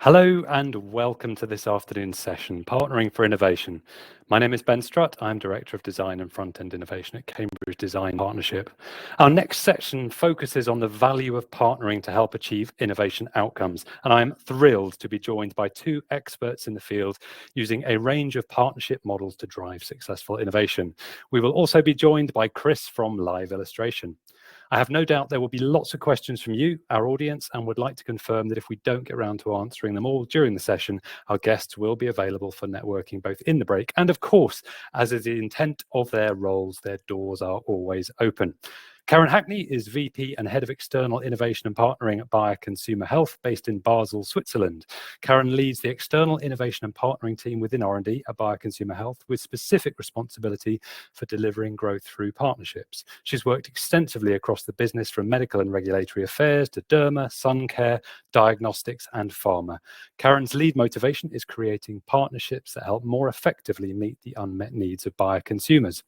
Hello and welcome to this afternoon's session, Partnering for Innovation. My name is Ben Strutt. I'm Director of Design and Front-End Innovation at Cambridge Design Partnership. Our next section focuses on the value of partnering to help achieve innovation outcomes. And I'm thrilled to be joined by two experts in the field using a range of partnership models to drive successful innovation. We will also be joined by Chris from Live Illustration. I have no doubt there will be lots of questions from you, our audience, and would like to confirm that if we don't get around to answering them all during the session, our guests will be available for networking both in the break and, of course, as is the intent of their roles, their doors are always open. Karen Hackney is VP and Head of External Innovation and Partnering at Bayer Consumer Health, based in Basel, Switzerland. Karen leads the External Innovation and Partnering team within R&D at Bayer Consumer Health, with specific responsibility for delivering growth through partnerships. She's worked extensively across the business, from medical and regulatory affairs to derma, sun care, diagnostics, and pharma. Karen's lead motivation is creating partnerships that help more effectively meet the unmet needs of Bayer consumers.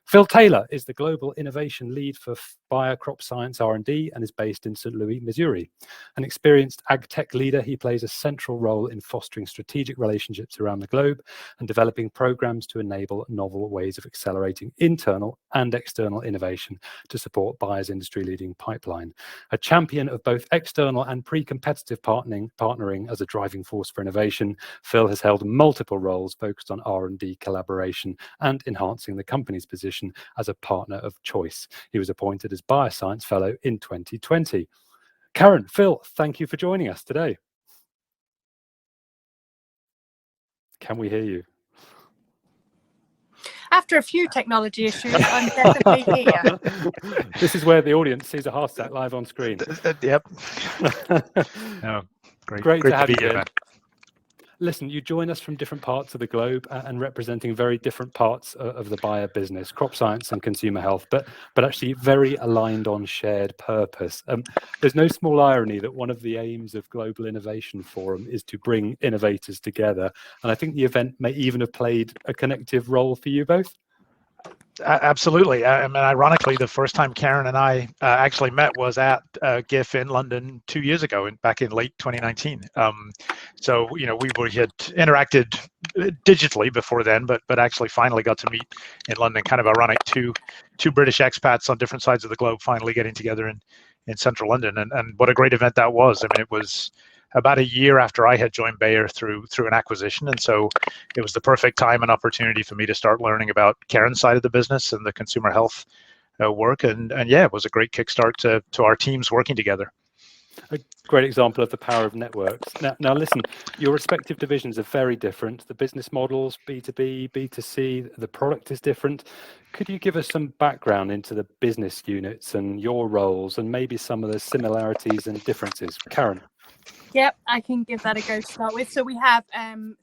Phil Taylor is the Global Innovation Lead for Bayer Crop Science R&D and is based in St. Louis, Missouri. An experienced ag tech leader, he plays a central role in fostering strategic relationships around the globe and developing programs to enable novel ways of accelerating internal and external innovation to support Bayer's industry-leading pipeline. A champion of both external and pre-competitive partnering as a driving force for innovation, Phil has held multiple roles focused on R&D collaboration and enhancing the company's position as a partner of choice. He was appointed as Bayer Science Fellow in 2020. Karen, Phil, thank you for joining us today. Can we hear you? After a few technology issues, I'm definitely here. This is where the audience sees a heart attack live on screen. Yep. No, great to have you here. Ben. Listen, you join us from different parts of the globe and representing very different parts of the Bayer business, crop science and consumer health, but actually very aligned on shared purpose. There's no small irony that one of the aims of Global Innovation Forum is to bring innovators together. And I think the event may even have played a connective role for you both. Absolutely. I mean, ironically, the first time Karen and I actually met was at GIF in London 2 years ago, back in late 2019. So, we had interacted digitally before then, but actually finally got to meet in London. Kind of ironic, two British expats on different sides of the globe finally getting together in central London. And what a great event that was. I mean, it was about a year after I had joined Bayer through an acquisition. And so it was the perfect time and opportunity for me to start learning about Karen's side of the business and the consumer health work. And yeah, it was a great kickstart to our teams working together. A great example of the power of networks. Now listen, your respective divisions are very different. The business models, B2B, B2C, the product is different. Could you give us some background into the business units and your roles and maybe some of the similarities and differences? Karen. Yep, I can give that a go to start with. So we have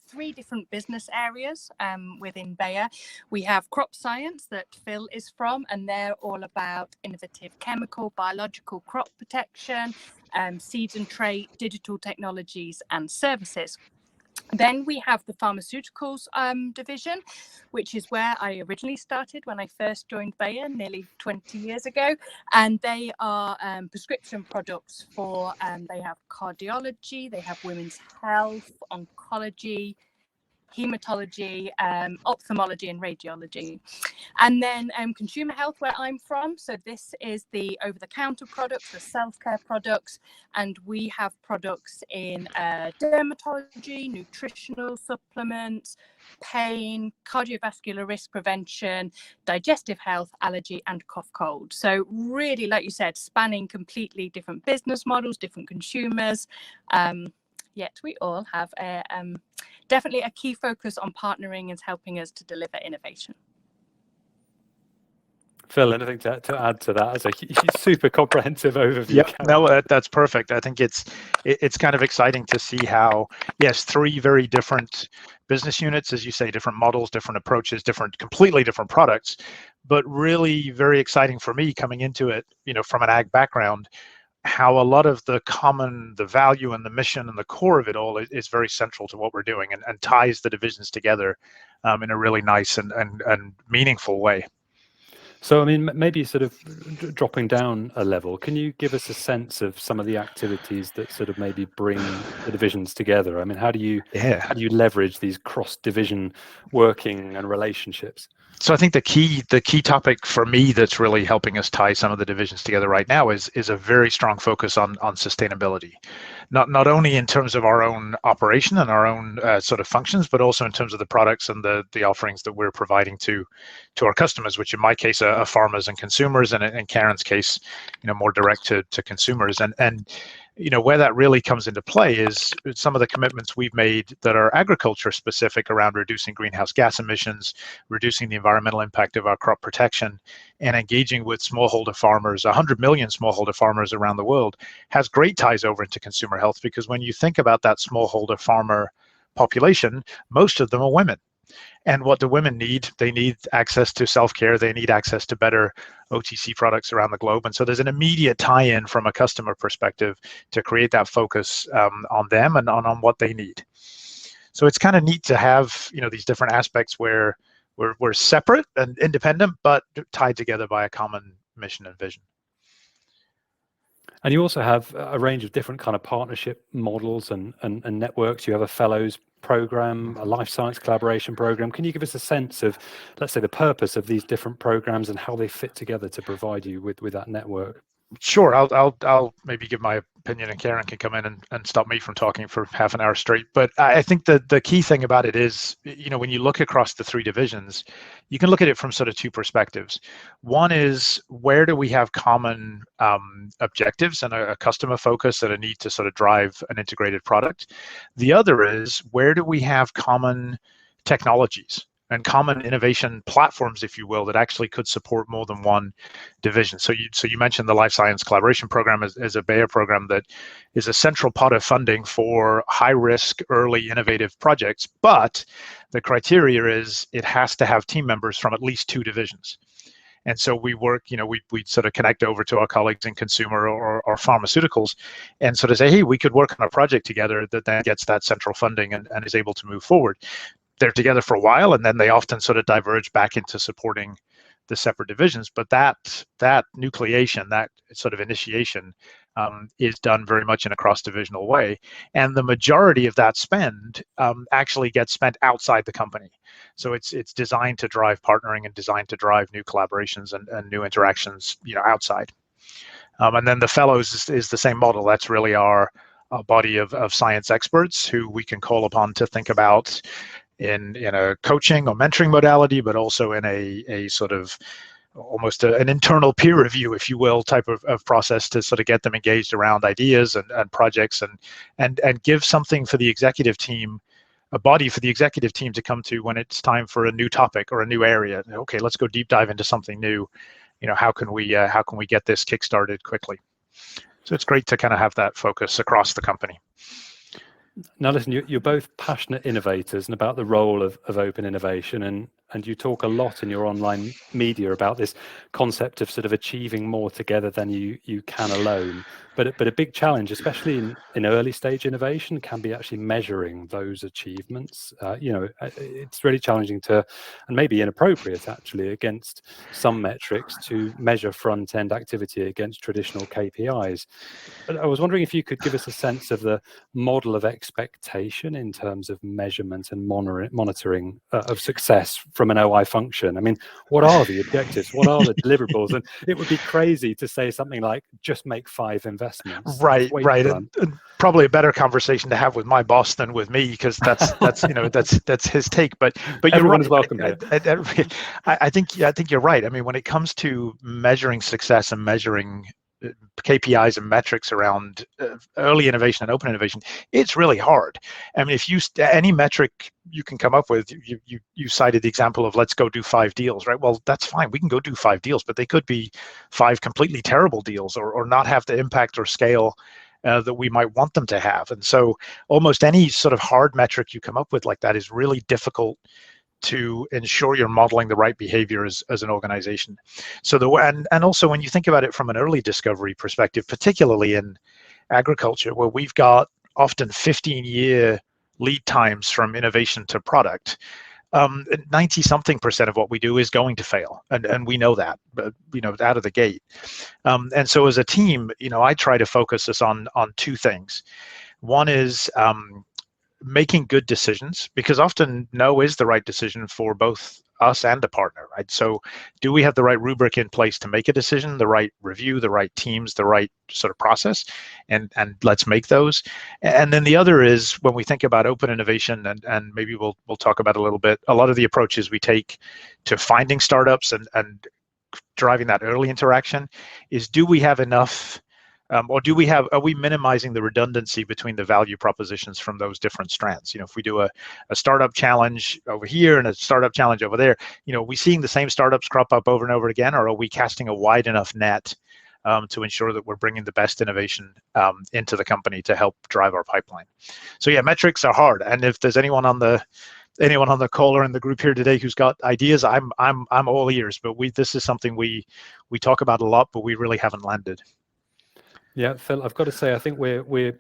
three different business areas within Bayer. We have crop science that Phil is from, and they're all about innovative chemical, biological crop protection, seeds and trait, digital technologies and services. Then we have the pharmaceuticals division, which is where I originally started when I first joined Bayer nearly 20 years ago. And they are prescription products for, they have cardiology, they have women's health, oncology, hematology, ophthalmology and radiology. And then consumer health, where I'm from. So this is the over-the-counter products, the self-care products, and we have products in dermatology, nutritional supplements, pain, cardiovascular risk prevention, digestive health, allergy, and cough cold. So really, like you said, spanning completely different business models, different consumers, yet we all have definitely a key focus on partnering and helping us to deliver innovation. Phil, anything to add to that as a super comprehensive overview? Yep, no, that's perfect. I think it's kind of exciting to see how, yes, three very different business units, as you say, different models, different approaches, completely different products, but really very exciting for me coming into it, from an ag background, how a lot of the value and the mission and the core of it all is very central to what we're doing and ties the divisions together in a really nice and meaningful way. So, I mean, maybe sort of dropping down a level, can you give us a sense of some of the activities that sort of maybe bring the divisions together? I mean, how do you leverage these cross-division working and relationships? So I think the key topic for me that's really helping us tie some of the divisions together right now is a very strong focus on sustainability, not only in terms of our own operation and our own sort of functions, but also in terms of the products and the offerings that we're providing to our customers, which in my case are farmers and consumers, and in Karen's case, more direct to consumers. And where that really comes into play is some of the commitments we've made that are agriculture specific around reducing greenhouse gas emissions, reducing the environmental impact of our crop protection, and engaging with smallholder farmers. 100 million smallholder farmers around the world has great ties over into consumer health, because when you think about that smallholder farmer population, most of them are women. And what do women need? They need access to self-care. They need access to better OTC products around the globe. And so there's an immediate tie-in from a customer perspective to create that focus on them and on what they need. So it's kind of neat to have these different aspects where we're separate and independent, but tied together by a common mission and vision. And you also have a range of different kind of partnership models and networks. You have a fellows program, a life science collaboration program. Can you give us a sense of, let's say, the purpose of these different programs and how they fit together to provide you with that network? Sure, I'll maybe give my opinion, and Karen can come in and stop me from talking for half an hour straight. But I think that the key thing about it is, when you look across the three divisions, you can look at it from sort of two perspectives. One is, where do we have common objectives and a customer focus and a need to sort of drive an integrated product? The other is, where do we have common technologies and common innovation platforms, if you will, that actually could support more than one division? So you mentioned the Life Science Collaboration Program as a Bayer program that is a central pot of funding for high-risk, early, innovative projects. But the criteria is it has to have team members from at least two divisions. And so we work, we sort of connect over to our colleagues in consumer or pharmaceuticals and sort of say, hey, we could work on a project together that then gets that central funding and is able to move forward. They're together for a while, and then they often sort of diverge back into supporting the separate divisions. But that nucleation, that sort of initiation, is done very much in a cross-divisional way. And the majority of that spend actually gets spent outside the company. So it's designed to drive partnering and designed to drive new collaborations and new interactions, outside. And then the fellows is the same model. That's really our body of science experts who we can call upon to think about in a coaching or mentoring modality, but also in a sort of almost an internal peer review, if you will, type of process to sort of get them engaged around ideas and projects and give something for the executive team, a body for the executive team to come to when it's time for a new topic or a new area. Okay, let's go deep dive into something new. How can we get this kickstarted quickly? So it's great to kind of have that focus across the company. Now, listen, you're both passionate innovators and about the role of open innovation, and you talk a lot in your online media about this concept of sort of achieving more together than you can alone. But a big challenge, especially in early stage innovation, can be actually measuring those achievements. It's really challenging and maybe inappropriate actually against some metrics to measure front end activity against traditional KPIs. But I was wondering if you could give us a sense of the model of expectation in terms of measurement and monitoring of success from an OI function. I mean, what are the objectives? What are the deliverables? And it would be crazy to say something like, just make 5 investments. Right. And probably a better conversation to have with my boss than with me, because that's his take. But everyone is welcome here. I think you're right. I mean, when it comes to measuring success and measuring KPIs and metrics around early innovation and open innovation, it's really hard. I mean, if any metric you can come up with, you cited the example of let's go do 5 deals, right? Well, that's fine. We can go do 5 deals, but they could be 5 completely terrible deals or not have the impact or scale that we might want them to have. And so almost any sort of hard metric you come up with like that is really difficult to ensure you're modeling the right behavior as an organization. So and also when you think about it from an early discovery perspective, particularly in agriculture, where we've got often 15-year lead times from innovation to product, 90-something% of what we do is going to fail, and we know that, out of the gate. And so as a team, I try to focus us on two things. One is making good decisions, because often no is the right decision for both us and a partner, right? So do we have the right rubric in place to make a decision, the right review, the right teams, the right sort of process, and let's make those. And then the other is when we think about open innovation, and maybe we'll talk about a little bit, a lot of the approaches we take to finding startups and driving that early interaction is, do we have enough or are we minimizing the redundancy between the value propositions from those different strands? If we do a startup challenge over here and a startup challenge over there, are we seeing the same startups crop up over and over again, or are we casting a wide enough net to ensure that we're bringing the best innovation into the company to help drive our pipeline? So yeah, metrics are hard, and if there's anyone on the call or in the group here today who's got ideas, I'm all ears. But this is something we talk about a lot, but we really haven't landed. Yeah, Phil, I've got to say, I think we're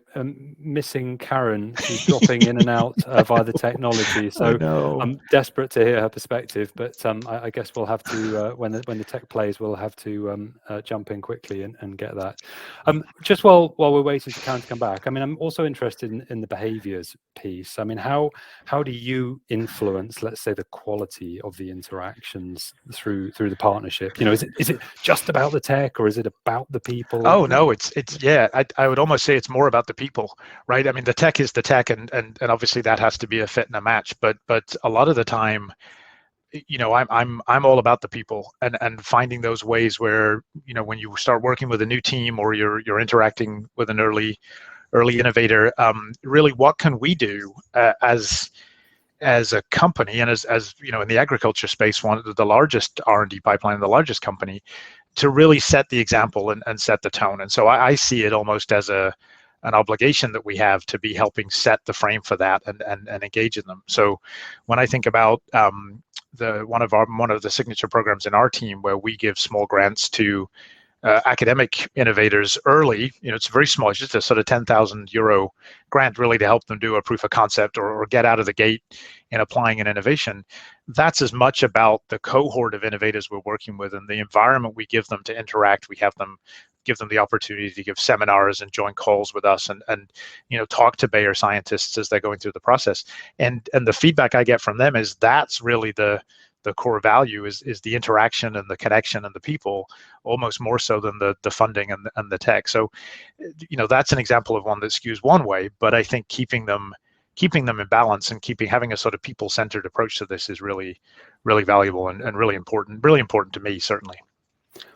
missing Karen. She's dropping in and out via the technology. So I'm desperate to hear her perspective, but I guess we'll have to, when the tech plays, we'll have to jump in quickly and get that. Just while we're waiting for Karen to come back, I mean, I'm also interested in the behaviors piece. I mean, how do you influence, let's say, the quality of the interactions through the partnership? Is it just about the tech, or is it about the people? Oh no, I would almost say it's more about the people, right? I mean, the tech is the tech, and obviously that has to be a fit and a match. But a lot of the time, I'm all about the people and finding those ways where, when you start working with a new team or you're interacting with an early innovator, really what can we do as a company, and as in the agriculture space, one of the largest R&D pipeline, the largest company, to really set the example and set the tone. And so I see it almost as an obligation that we have to be helping set the frame for that and engage in them. So when I think about one of the signature programs in our team, where we give small grants to academic innovators early, it's very small, it's just a sort of €10,000 grant, really to help them do a proof of concept or get out of the gate in applying an innovation. That's as much about the cohort of innovators we're working with and the environment we give them to interact. We give them the opportunity to give seminars and join calls with us and talk to Bayer scientists as they're going through the process. And the feedback I get from them is that's really the core value is the interaction and the connection and the people, almost more so than the funding and the tech. So, that's an example of one that skews one way, but I think keeping them in balance and having a sort of people-centered approach to this is really, really valuable and really important to me, certainly.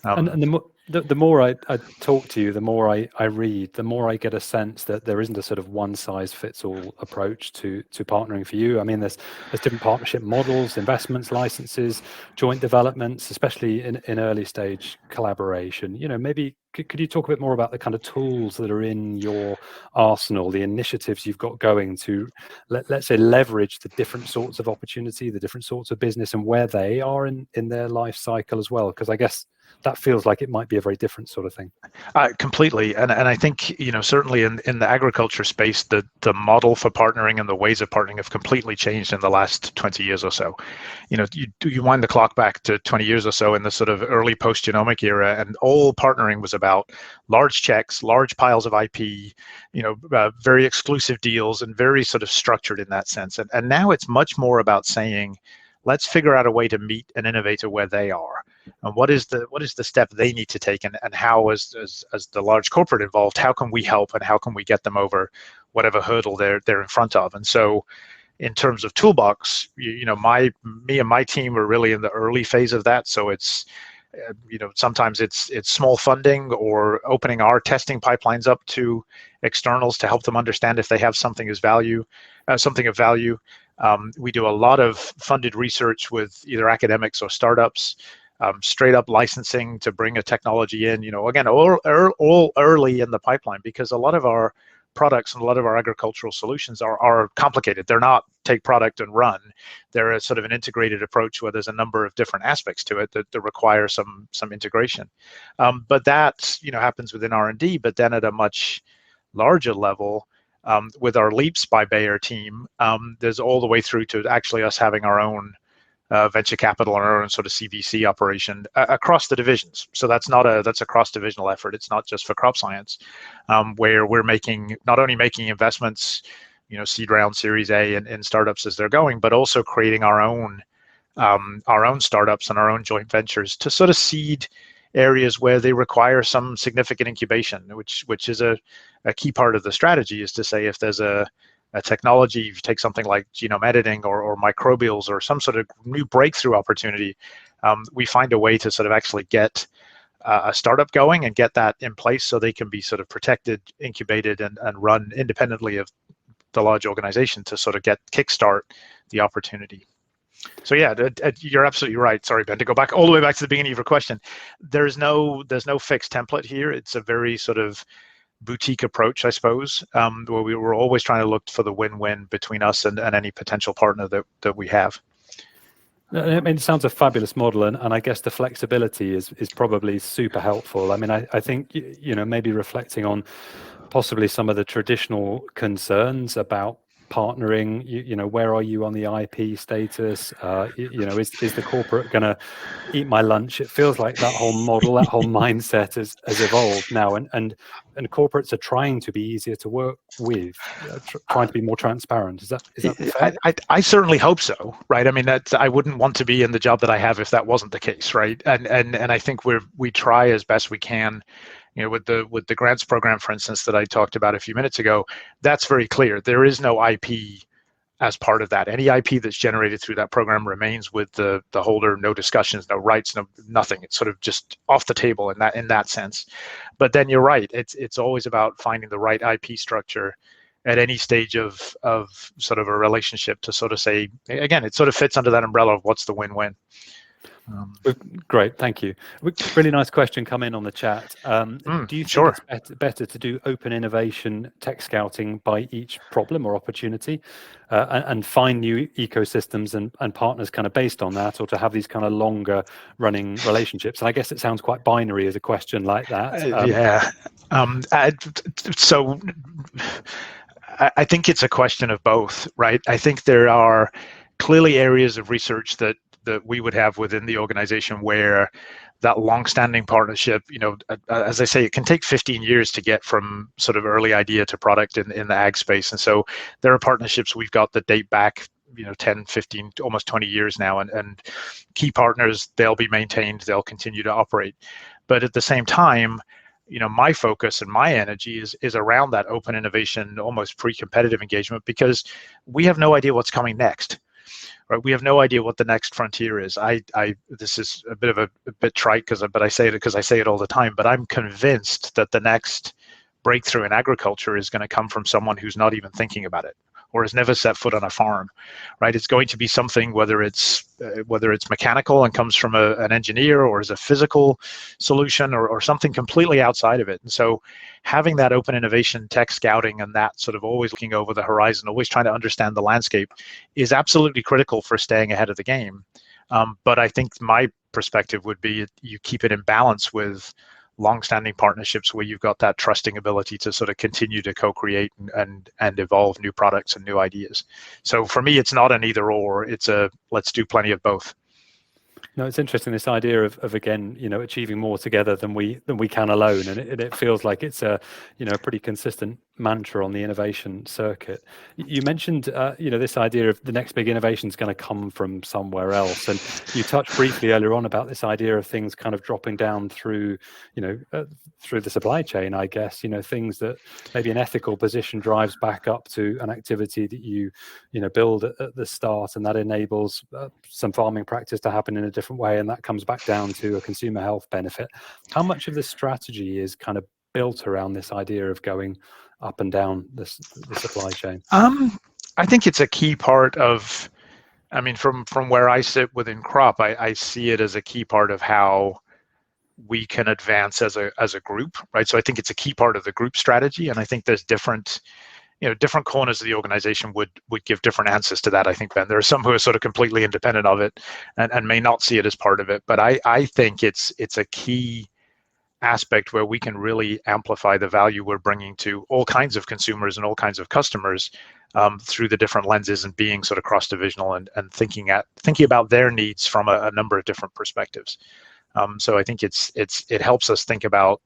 And the more I talk to you, the more I read, the more I get a sense that there isn't a sort of one-size-fits-all approach to partnering for you. I mean, there's different partnership models, investments, licenses, joint developments, especially in early stage collaboration. Maybe could you talk a bit more about the kind of tools that are in your arsenal, the initiatives you've got going to, let's say, leverage the different sorts of opportunity, the different sorts of business, and where they are in their life cycle as well? Because I guess that feels like it might be a very different sort of thing. Completely. And I think, certainly in the agriculture space, the model for partnering and the ways of partnering have completely changed in the last 20 years or so. You wind the clock back to 20 years or so in the sort of early post-genomic era, and all partnering was about large checks, large piles of IP, very exclusive deals, and very sort of structured in that sense. And now it's much more about saying, let's figure out a way to meet an innovator where they are. And what is the step they need to take, and how, as the large corporate involved, how can we help, and how can we get them over whatever hurdle they're in front of? And so, in terms of toolbox, me and my team are really in the early phase of that. So it's sometimes it's small funding or opening our testing pipelines up to externals to help them understand if they have something of value. We do a lot of funded research with either academics or startups. Straight up licensing to bring a technology in, again, all early in the pipeline, because a lot of our products and a lot of our agricultural solutions are complicated. They're not take product and run. They're a sort of an integrated approach where there's a number of different aspects to it that require some integration. But that happens within R&D, but then at a much larger level, with our Leaps by Bayer team, there's all the way through to actually us having our own venture capital and our own sort of CVC operation across the divisions. So that's a cross-divisional effort. It's not just for crop science, where we're not only making investments, seed round, Series A, in startups as they're going, but also creating our own startups and our own joint ventures to sort of seed areas where they require some significant incubation, which is a key part of the strategy, is to say if there's a technology, if you take something like genome editing or microbials or some sort of new breakthrough opportunity, we find a way to sort of actually get a startup going and get that in place so they can be sort of protected, incubated, and run independently of the large organization to sort of kickstart the opportunity. So yeah, you're absolutely right. Sorry, Ben, to go back all the way back to the beginning of your question. There's no fixed template here. It's a very sort of boutique approach, I suppose, where we were always trying to look for the win-win between us and any potential partner that we have. I mean, it sounds a fabulous model, and I guess the flexibility is probably super helpful. I mean, I think, maybe reflecting on possibly some of the traditional concerns about partnering, where are you on the IP status? Is the corporate going to eat my lunch? It feels like that whole model, that whole mindset has evolved now, and corporates are trying to be easier to work with, trying to be more transparent. Is that fair? I certainly hope so, right? I mean, I wouldn't want to be in the job that I have if that wasn't the case, right? And I think we try as best we can. With the grants program, for instance, that I talked about a few minutes ago, that's very clear. There is no IP as part of that. Any IP that's generated through that program remains with the holder. No discussions, no rights, nothing. It's sort of just off the table in that sense. But then you're right. It's always about finding the right IP structure at any stage of sort of a relationship to sort of say, again, it sort of fits under that umbrella of what's the win-win. Great, thank you. Really nice question come in on the chat. Do you think it's better to do open innovation tech scouting by each problem or opportunity and find new ecosystems and partners kind of based on that, or to have these kind of longer running relationships? And I guess it sounds quite binary as a question like that. So I think it's a question of both, right? I think there are clearly areas of research that we would have within the organization where that long-standing partnership, as I say, it can take 15 years to get from sort of early idea to product in the ag space. And so there are partnerships we've got that date back, 10, 15, almost 20 years now, and key partners, they'll be maintained, they'll continue to operate. But at the same time, my focus and my energy is around that open innovation, almost pre-competitive engagement, because we have no idea what's coming next. Right, we have no idea what the next frontier is. This is a bit trite but I say it because I say it all the time. But I'm convinced that the next breakthrough in agriculture is going to come from someone who's not even thinking about it, or has never set foot on a farm. Right? It's going to be something, whether it's mechanical and comes from an engineer, or is a physical solution, or something completely outside of it. And so having that open innovation tech scouting and that sort of always looking over the horizon, always trying to understand the landscape, is absolutely critical for staying ahead of the game. But I think my perspective would be you keep it in balance with long-standing partnerships where you've got that trusting ability to sort of continue to co-create and evolve new products and new ideas. So for me, it's not an either or, it's a let's do plenty of both. No, it's interesting, this idea of again, achieving more together than we can alone, and it feels like it's a pretty consistent mantra on the innovation circuit. You mentioned this idea of the next big innovation is going to come from somewhere else, and you touched briefly earlier on about this idea of things kind of dropping down through through the supply chain. I guess things that maybe an ethical position drives back up to an activity that you build at the start, and that enables some farming practice to happen in a different way, and that comes back down to a consumer health benefit. How much of the strategy is kind of built around this idea of going up and down the supply chain? I think it's a key part of, from where I sit within crop, I see it as a key part of how we can advance as a group, right? So I think it's a key part of the group strategy, and I think there's different corners of the organization would give different answers to that. I think, Ben, there are some who are sort of completely independent of it and may not see it as part of it. But I think it's a key aspect where we can really amplify the value we're bringing to all kinds of consumers and all kinds of customers through the different lenses, and being sort of cross-divisional and thinking about their needs from a number of different perspectives. So I think it helps us think about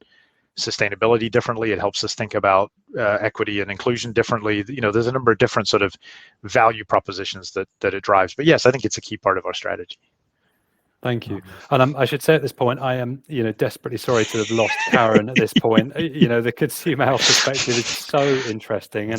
sustainability differently. It helps us think about equity and inclusion differently. There's a number of different sort of value propositions that it drives. But yes, I think it's a key part of our strategy. Thank you. And I should say at this point, I am, desperately sorry to have lost Karen at this point. The consumer health perspective is so interesting.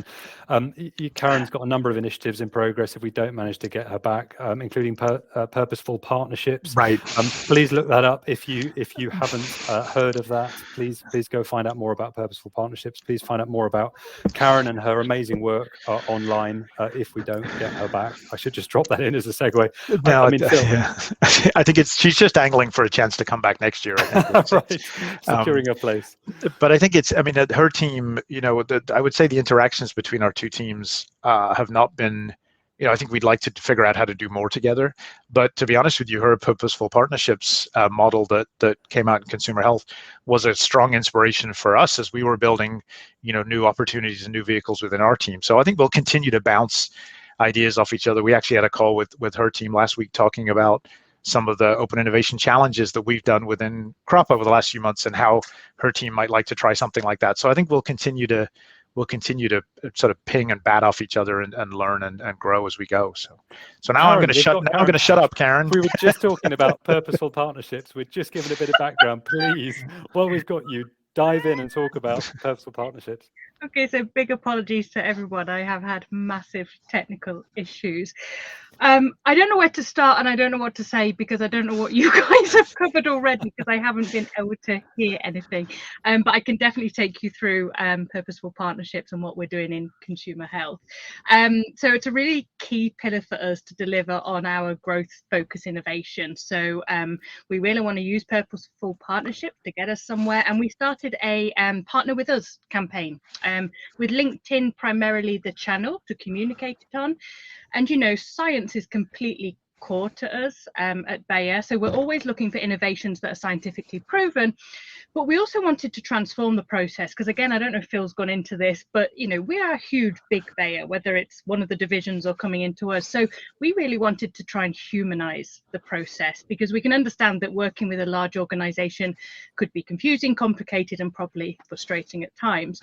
And Karen's got a number of initiatives in progress if we don't manage to get her back, including Purposeful Partnerships. Right. Please look that up. If you haven't heard of that, please go find out more about Purposeful Partnerships. Please find out more about Karen and her amazing work online if we don't get her back. I should just drop that in as a segue. Phil, I think she's just angling for a chance to come back next year. I think right, securing a place. But I think her team, I would say the interactions between our two teams have not been, I think we'd like to figure out how to do more together. But to be honest with you, her Purposeful Partnerships model that came out in consumer health was a strong inspiration for us as we were building, new opportunities and new vehicles within our team. So I think we'll continue to bounce ideas off each other. We actually had a call with her team last week talking about some of the open innovation challenges that we've done within Crop over the last few months, and how her team might like to try something like that. So I think we'll continue to sort of ping and bat off each other and learn and grow as we go. So now Karen, I'm going to shut up, Karen. We were just talking about Purposeful Partnerships. We're just giving a bit of background. Please, while we've got you, dive in and talk about Purposeful Partnerships. Okay, so big apologies to everyone. I have had massive technical issues. I don't know where to start, and I don't know what to say, because I don't know what you guys have covered already, because I haven't been able to hear anything. But I can definitely take you through Purposeful Partnerships and what we're doing in consumer health. So it's a really key pillar for us to deliver on our growth focus innovation. So we really want to use Purposeful Partnership to get us somewhere, and we started a Partner With Us campaign with LinkedIn primarily the channel to communicate it on. And science is completely core to us at Bayer, so we're always looking for innovations that are scientifically proven. But we also wanted to transform the process, because again, I don't know if Phil's gone into this, but we are a huge big Bayer, whether it's one of the divisions or coming into us. So we really wanted to try and humanize the process, because we can understand that working with a large organization could be confusing, complicated, and probably frustrating at times.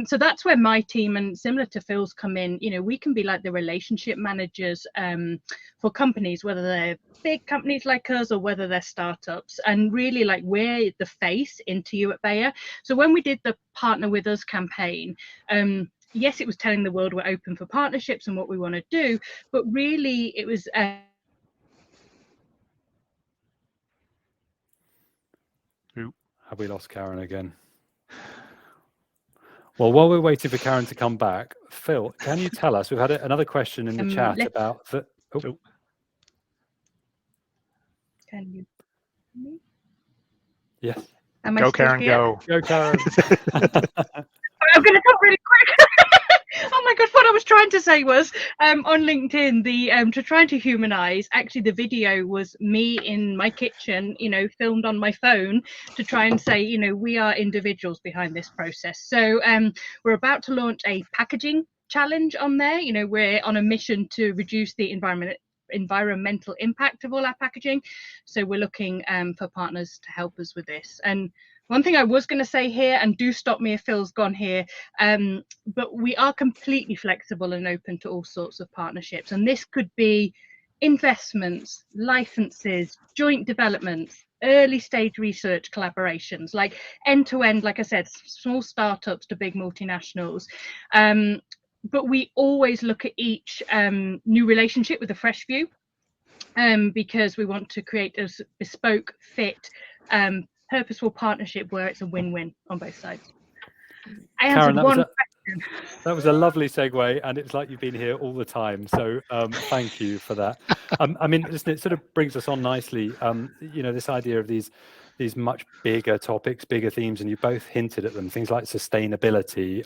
So that's where my team, and similar to Phil's, come in. We can be like the relationship managers for companies, whether they're big companies like us or whether they're startups, and really like we're the face into you at Bayer. So when we did the Partner With Us campaign, yes, it was telling the world we're open for partnerships and what we want to do, but really it was have we lost Karen again? Well, while we're waiting for Karen to come back, Phil, can you tell us, we've had another question in the chat about the Can you hear me? Yes. Go, Karen, go. Go, Karen. I'm going to talk really quick. Oh my God, what I was trying to say was on LinkedIn, to trying to humanize, actually the video was me in my kitchen, filmed on my phone, to try and say, we are individuals behind this process. So we're about to launch a packaging challenge on there. We're on a mission to reduce the environmental impact of all our packaging. So we're looking for partners to help us with this. And one thing I was going to say here, and do stop me if Phil's gone here, but we are completely flexible and open to all sorts of partnerships. And this could be investments, licenses, joint developments, early stage research collaborations, like end to end, like I said, small startups to big multinationals. But we always look at each new relationship with a fresh view, because we want to create a bespoke, fit, purposeful partnership where it's a win-win on both sides. Karen, that was a lovely segue, and it's like you've been here all the time. So thank you for that. I mean, listen, it sort of brings us on nicely. This idea of these much bigger topics, bigger themes, and you both hinted at them. Things like sustainability.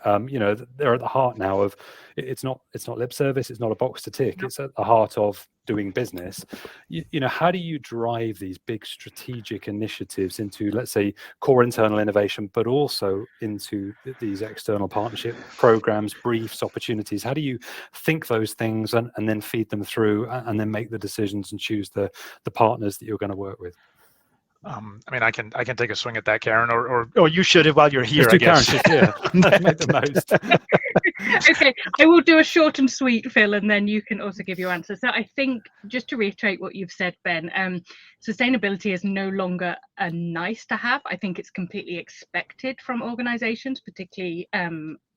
They're at the heart now of. It's not lip service. It's not a box to tick. It's at the heart of doing business. You know, how do you drive these big strategic initiatives into, let's say, core internal innovation, but also into these external partnership programs, briefs, opportunities? How do you think those things and then feed them through and then make the decisions and choose the partners that you're going to work with? I mean, I can take a swing at that, Karen, or you should while you're here. Let's do I guess. Karen, she's here. Make the most. Okay, I will do a short and sweet, Phil, and then you can also give your answer. So I think, just to reiterate what you've said, Ben, sustainability is no longer a nice to have. I think it's completely expected from organizations, particularly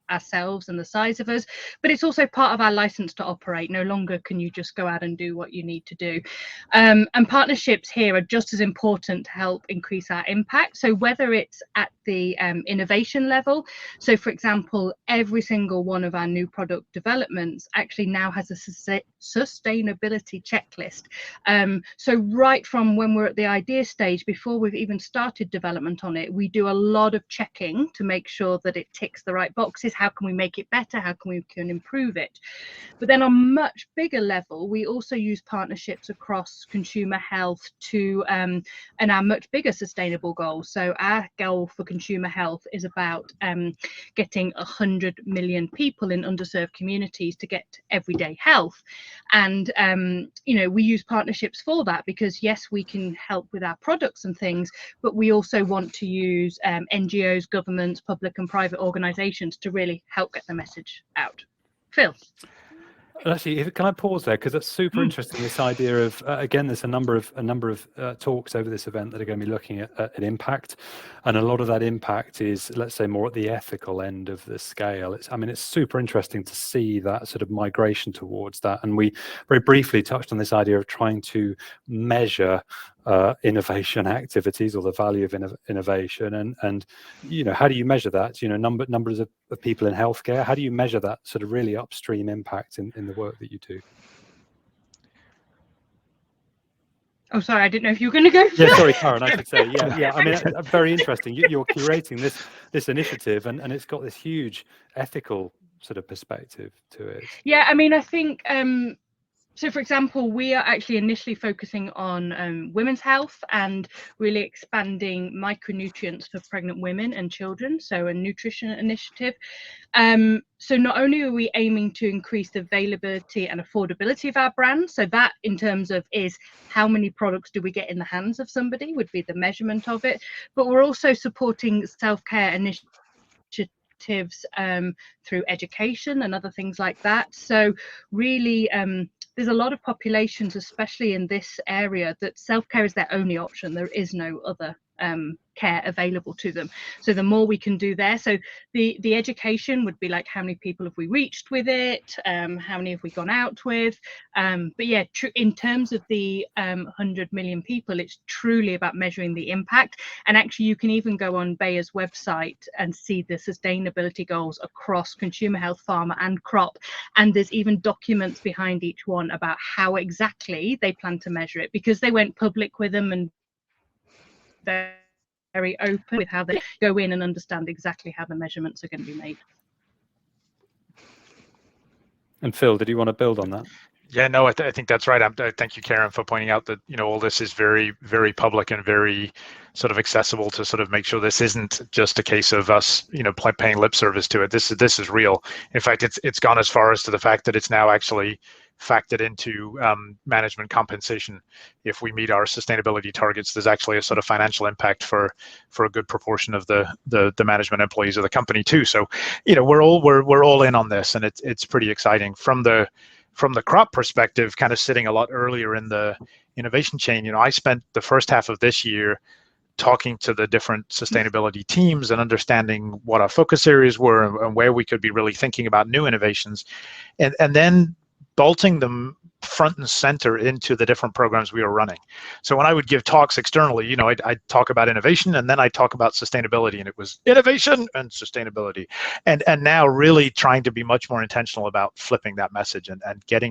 ourselves and the size of us, but it's also part of our license to operate. No longer can you just go out and do what you need to do. And partnerships here are just as important to help increase our impact. So whether it's at the innovation level, so for example, every single one of our new product developments actually now has a sustainability checklist. So right from when we're at the idea stage, before we've even started development on it, we do a lot of checking to make sure that it ticks the right boxes. How can we make it better? How can we improve it? But then on a much bigger level, we also use partnerships across consumer health to and our much bigger sustainable goals. So our goal for consumer health is about getting 100 million people in underserved communities to get everyday health. And you know, we use partnerships for that because yes, we can help with our products and things, but we also want to use NGOs, governments, public and private organizations to really help get the message out. Phil. Actually, can I pause there, because that's super interesting. This idea of again, there's a number of talks over this event that are going to be looking at impact, and a lot of that impact is, let's say, more at the ethical end of the scale. I mean, it's super interesting to see that sort of migration towards that. And we very briefly touched on this idea of trying to measure innovation activities, or the value of innovation, and you know, how do you measure that? You know, numbers of people in healthcare. How do you measure that sort of really upstream impact in the work that you do? Oh, sorry, I didn't know if you were going to go. Yeah, sorry, Karen, I should say. Yeah. I mean, very interesting. You're curating this initiative, and it's got this huge ethical sort of perspective to it. Yeah, I mean, I think. So, for example, we are actually initially focusing on women's health and really expanding micronutrients for pregnant women and children, so a nutrition initiative. So not only are we aiming to increase the availability and affordability of our brand, so that in terms of is how many products do we get in the hands of somebody would be the measurement of it, but we're also supporting self-care initiatives through education and other things like that. So really, there's a lot of populations, especially in this area, that self-care is their only option. There is no other care available to them. So the more we can do there, so the education would be like, how many people have we reached with it, how many have we gone out with, but yeah, in terms of the 100 million people, it's truly about measuring the impact. And actually you can even go on Bayer's website and see the sustainability goals across consumer health, pharma and crop, and there's even documents behind each one about how exactly they plan to measure it, because they went public with them and very open with how they go in and understand exactly how the measurements are going to be made. And Phil, did you want to build on that? Yeah, no, I think that's right. Thank you, Karen, for pointing out that, you know, all this is very, very public and very sort of accessible to sort of make sure this isn't just a case of us, you know, paying lip service to it. This is real. In fact, it's gone as far as to the fact that it's now actually factored into management compensation. If we meet our sustainability targets, there's actually a sort of financial impact for a good proportion of the management employees of the company too. So, you know, we're all in on this, and it's pretty exciting. From the crop perspective, kind of sitting a lot earlier in the innovation chain, you know, I spent the first half of this year talking to the different sustainability teams and understanding what our focus areas were and where we could be really thinking about new innovations, and then bolting them front and center into the different programs we were running. So when I would give talks externally, you know, I'd talk about innovation, and then I'd talk about sustainability, and it was innovation and sustainability. And now really trying to be much more intentional about flipping that message and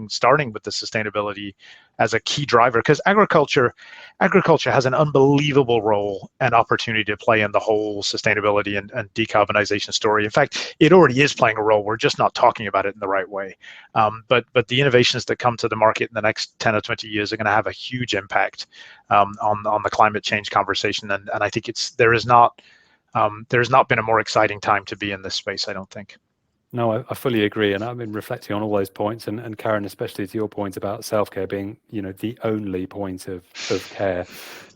starting with the sustainability as a key driver, because agriculture has an unbelievable role and opportunity to play in the whole sustainability and decarbonization story. In fact, it already is playing a role. We're just not talking about it in the right way. But the innovations that come to the market in the next 10 or 20 years are going to have a huge impact on the climate change conversation. And I think there's not been a more exciting time to be in this space, I don't think. No, I fully agree, and I've been reflecting on all those points, and Karen, especially to your point about self-care being, the only point of care.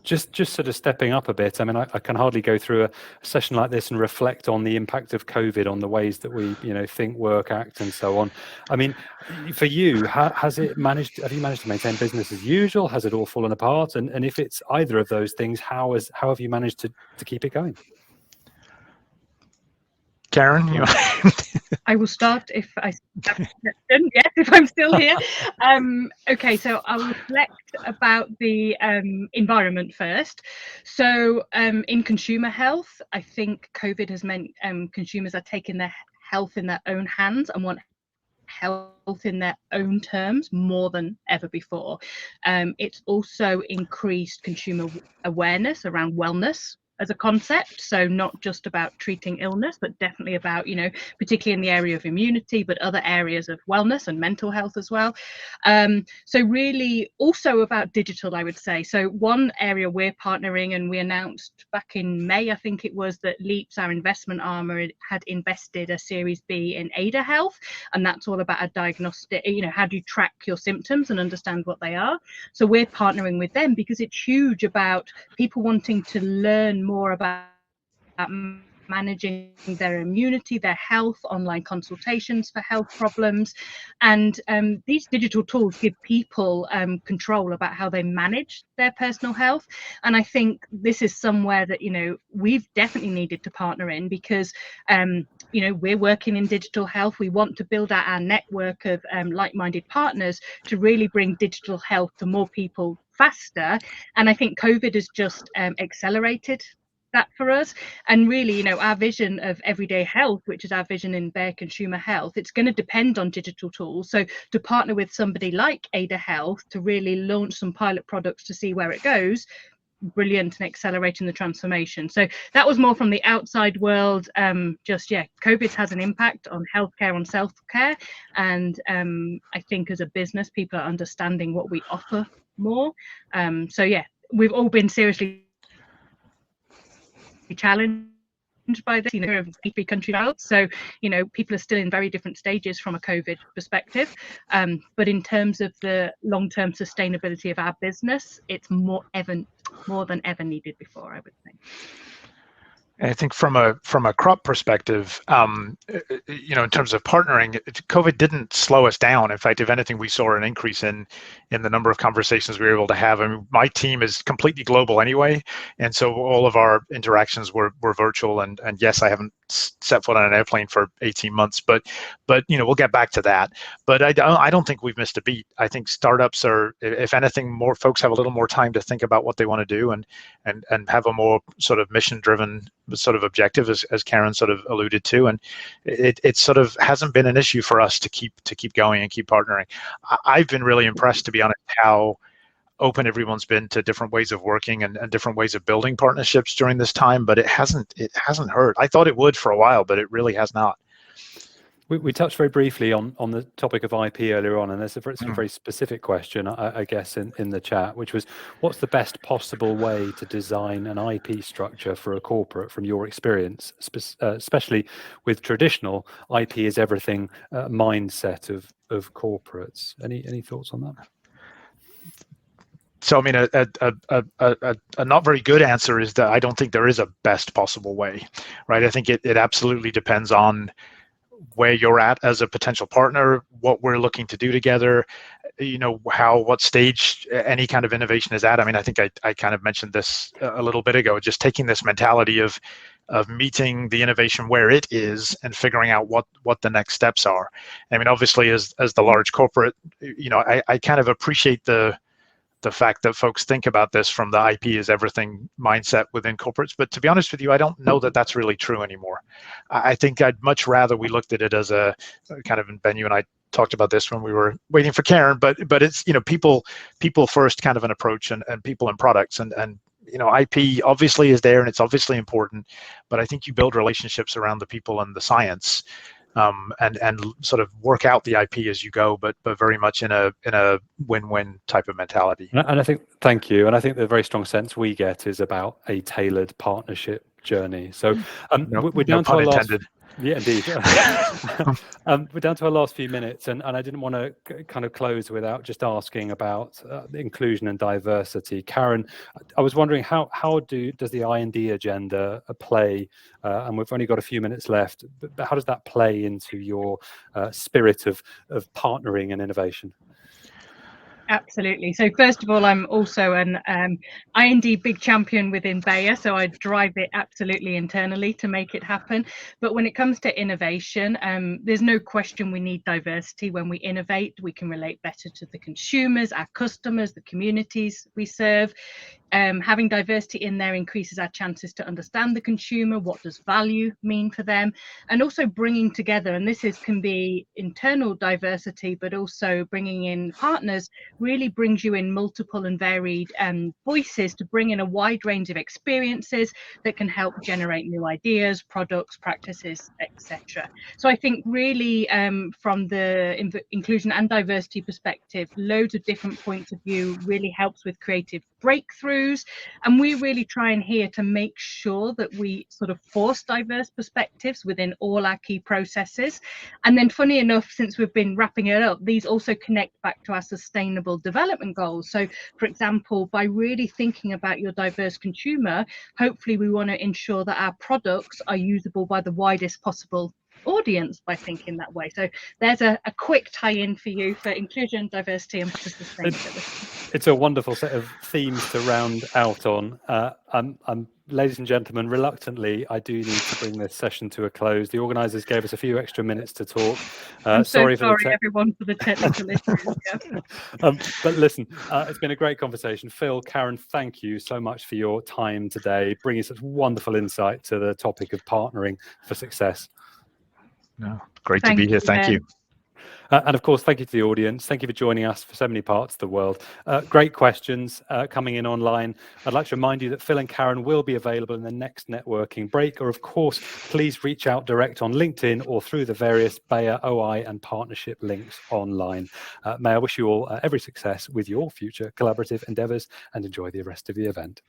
Just sort of stepping up a bit. I mean, I can hardly go through a session like this and reflect on the impact of COVID on the ways that we, think, work, act, and so on. I mean, for you, have you managed to maintain business as usual? Has it all fallen apart? And if it's either of those things, how have you managed to keep it going? Karen, I will start if I if I'm still here. Okay, so I'll reflect about the environment first. So in consumer health, I think COVID has meant consumers are taking their health in their own hands and want health in their own terms more than ever before. It's also increased consumer awareness around wellness as a concept, so not just about treating illness, but definitely about, particularly in the area of immunity, but other areas of wellness and mental health as well. So really also about digital, I would say. So one area we're partnering, and we announced back in May, I think it was, that Leaps, our investment arm, had invested a Series B in Ada Health, and that's all about a diagnostic, how do you track your symptoms and understand what they are. So we're partnering with them because it's huge about people wanting to learn more about managing their immunity, their health, online consultations for health problems. And these digital tools give people control about how they manage their personal health. And I think this is somewhere that, we've definitely needed to partner in, because we're working in digital health. We want to build out our network of like-minded partners to really bring digital health to more people faster. And I think COVID has just accelerated that for us. And really, our vision of everyday health, which is our vision in Bayer Consumer Health, it's going to depend on digital tools. So to partner with somebody like Ada Health to really launch some pilot products to see where it goes, brilliant, and accelerating the transformation. So that was more from the outside world. COVID has an impact on healthcare, on self-care, and I think as a business, people are understanding what we offer more. We've all been seriously challenged by this, of 83 country out. So, people are still in very different stages from a COVID perspective. But in terms of the long-term sustainability of our business, it's more than ever needed before, I would think. I think from a crop perspective, in terms of partnering, COVID didn't slow us down. In fact, if anything, we saw an increase in the number of conversations we were able to have. I mean, my team is completely global anyway, and so all of our interactions were virtual. And yes, I haven't set foot on an airplane for 18 months, but we'll get back to that. But I don't think we've missed a beat. I think startups are, if anything, more folks have a little more time to think about what they want to do and have a more sort of mission-driven sort of objective, as Karen sort of alluded to, and it sort of hasn't been an issue for us to keep going and keep partnering. I've been really impressed, to be honest, how open everyone's been to different ways of working and different ways of building partnerships during this time, but it hasn't hurt. I thought it would for a while, but it really has not. We touched very briefly on the topic of IP earlier on, and there's a very specific question, I guess, in the chat, which was, what's the best possible way to design an IP structure for a corporate from your experience, especially with traditional IP is everything mindset of corporates? Any thoughts on that? So, I mean, a not very good answer is that I don't think there is a best possible way, right? I think it absolutely depends on where you're at as a potential partner, what we're looking to do together, what stage any kind of innovation is at. I mean, I think I kind of mentioned this a little bit ago, just taking this mentality of meeting the innovation where it is and figuring out what the next steps are. I mean, obviously, as the large corporate, I kind of appreciate the fact that folks think about this from the IP is everything mindset within corporates. But to be honest with you, I don't know that that's really true anymore. I think I'd much rather we looked at it as a kind of, and Ben, you and I talked about this when we were waiting for Karen, but it's, you know, people first kind of an approach, and people and products, and you know, IP obviously is there and it's obviously important, but I think you build relationships around the people and the science, and sort of work out the IP as you go, but very much in a win-win type of mentality. And I think, thank you. And I think the very strong sense we get is about a tailored partnership journey. So we're down to our last. Yeah, indeed. We're down to our last few minutes, and I didn't want to kind of close without just asking about inclusion and diversity. Karen, I was wondering how does the I&D agenda play, and we've only got a few minutes left, but how does that play into your spirit of partnering and innovation? Absolutely. So first of all, I'm also an I&D big champion within Bayer, so I drive it absolutely internally to make it happen. But when it comes to innovation, there's no question we need diversity. When we innovate, we can relate better to the consumers, our customers, the communities we serve. Having diversity in there increases our chances to understand the consumer, what does value mean for them, and also bringing together, and this can be internal diversity, but also bringing in partners really brings you in multiple and varied voices to bring in a wide range of experiences that can help generate new ideas, products, practices, etc. So I think really from the inclusion and diversity perspective, loads of different points of view really helps with creative breakthroughs, and we really try and here to make sure that we sort of force diverse perspectives within all our key processes. And then funny enough, since we've been wrapping it up, these also connect back to our sustainable development goals. So for example, by really thinking about your diverse consumer, hopefully we want to ensure that our products are usable by the widest possible audience by thinking that way. So there's a quick tie-in for you for inclusion, diversity, and sustainability. It's a wonderful set of themes to round out on. Ladies and gentlemen, reluctantly, I do need to bring this session to a close. The organisers gave us a few extra minutes to talk. I'm sorry everyone for the technical issues. Yeah. But listen, it's been a great conversation. Phil, Karen, thank you so much for your time today, bringing such wonderful insight to the topic of partnering for success. No, great to be here. Thank you. And of course, thank you to the audience. Thank you for joining us for so many parts of the world. Great questions coming in online. I'd like to remind you that Phil and Karen will be available in the next networking break, or of course, please reach out direct on LinkedIn or through the various Bayer OI and partnership links online. May I wish you all every success with your future collaborative endeavours, and enjoy the rest of the event.